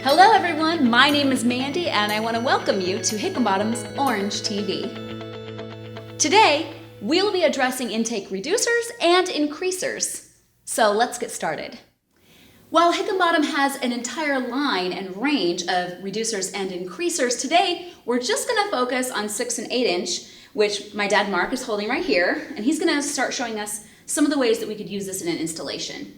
Hello everyone, my name is Mandy and I want to welcome you to Hickenbottom's Orange TV. Today, we'll be addressing intake reducers and increasers. So let's get started. While Hickenbottom has an entire line and range of reducers and increasers, today we're just going to focus on 6 and 8 inch, which my dad Mark is holding right here, and he's going to start showing us some of the ways that we could use this in an installation.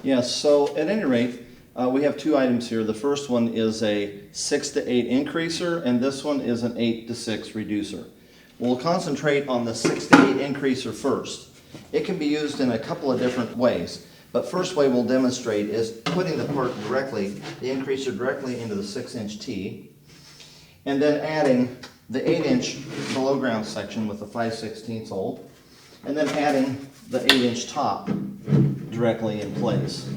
Yes, so at any rate, we have two items here. The first one is a 6 to 8 increaser, and this one is an 8 to 6 reducer. We'll concentrate on the 6 to 8 increaser first. It can be used in a couple of different ways, but first way we'll demonstrate is putting the part directly, the increaser directly into the 6-inch T, and then adding the 8-inch below ground section with the 5/16 hole, and then adding the 8-inch top directly in place,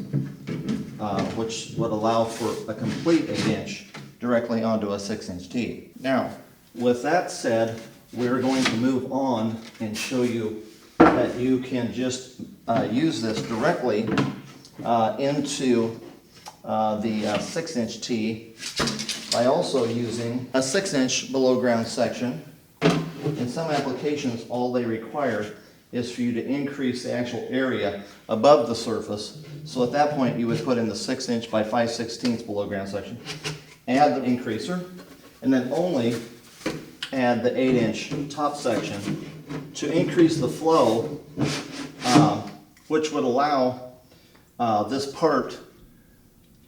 which would allow for a complete 8-inch directly onto a 6-inch T. Now, with that said, we're going to move on and show you that you can just use this directly into the 6-inch T by also using a 6-inch below ground section. In some applications, all they require is for you to increase the actual area above the surface. So at that point, you would put in the 6-inch by 5/16 below ground section, add the increaser, and then only add the 8-inch top section to increase the flow, which would allow this part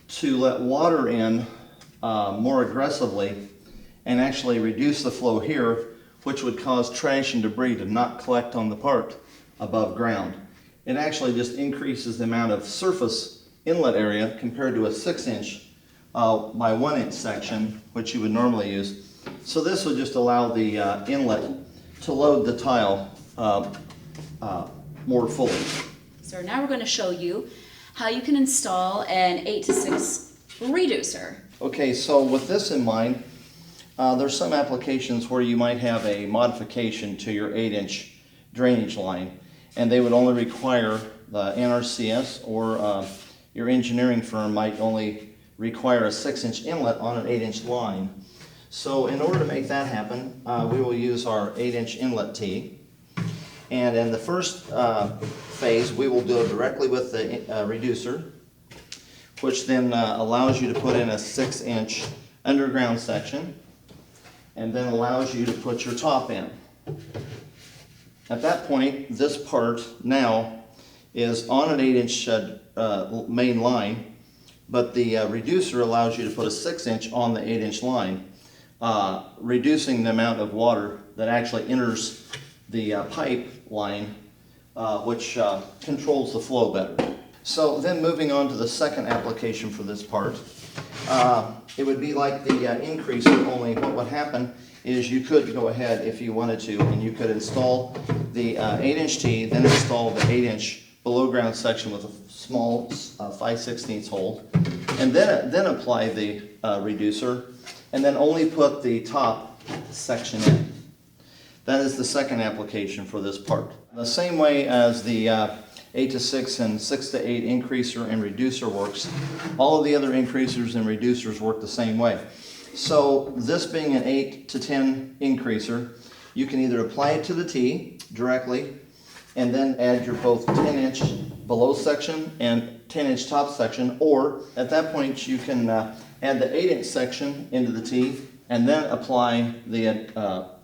to let water in more aggressively and actually reduce the flow here, which would cause trash and debris to not collect on the part above ground. It actually just increases the amount of surface inlet area compared to a 6-inch by 1-inch section, which you would normally use. So this would just allow the inlet to load the tile more fully. So now we're going to show you how you can install an 8 to 6 reducer. Okay, so with this in mind, there's some applications where you might have a modification to your 8-inch drainage line, and they would only require the NRCS, or your engineering firm might only require a 6-inch inlet on an 8-inch line. So in order to make that happen, we will use our 8-inch inlet T, and in the first phase we will do it directly with the reducer, which then allows you to put in a 6-inch underground section, and then allows you to put your top in. At that point, this part now is on an 8-inch main line, but the reducer allows you to put a 6-inch on the 8-inch line, reducing the amount of water that actually enters the pipe line, which controls the flow better. So then moving on to the second application for this part, it would be like the increaser, only what would happen is you could go ahead if you wanted to, and you could install the 8-inch T, then install the 8-inch below ground section with a small 5/16 hole, and then apply the reducer, and then only put the top section in. That is the second application for this part. The same way as the 8 to 6 and 6 to 8 increaser and reducer works, all of the other increasers and reducers work the same way. So this being an 8 to 10 increaser, you can either apply it to the T directly and then add your both 10-inch below section and 10-inch top section, or at that point you can add the 8-inch section into the T and then apply the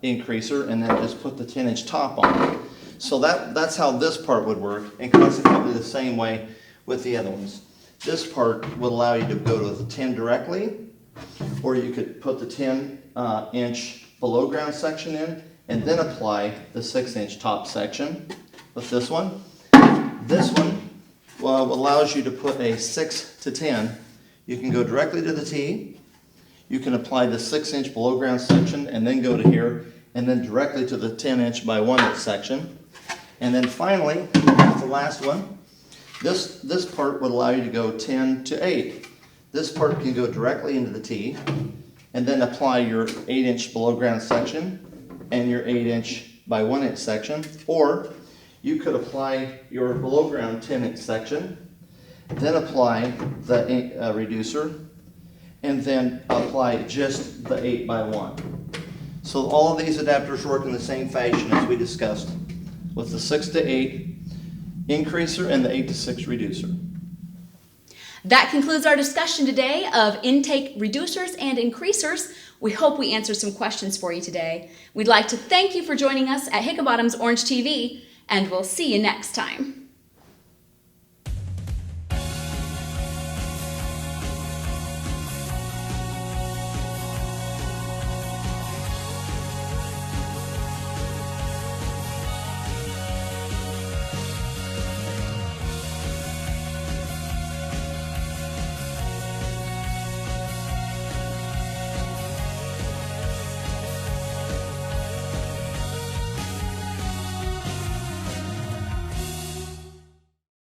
increaser and then just put the 10-inch top on. So that's how this part would work, and consequently the same way with the other ones. This part will allow you to go to the 10 directly, or you could put the 10-inch below ground section in and then apply the 6-inch top section with this one. This one allows you to put a 6 to 10. You can go directly to the T, you can apply the 6-inch below ground section and then go to here, and then directly to the 10-inch by 1-inch section. And then finally, the last one, this part would allow you to go 10 to 8. This part can go directly into the T and then apply your 8-inch below ground section and your 8-inch by 1-inch section, or you could apply your below ground 10-inch section, then apply the reducer, and then apply just the 8x1. So all of these adapters work in the same fashion as we discussed with the 6 to 8 increaser and the 8 to 6 reducer. That concludes our discussion today of intake reducers and increasers. We hope we answered some questions for you today. We'd like to thank you for joining us at Hickenbottom's Orange TV, and we'll see you next time.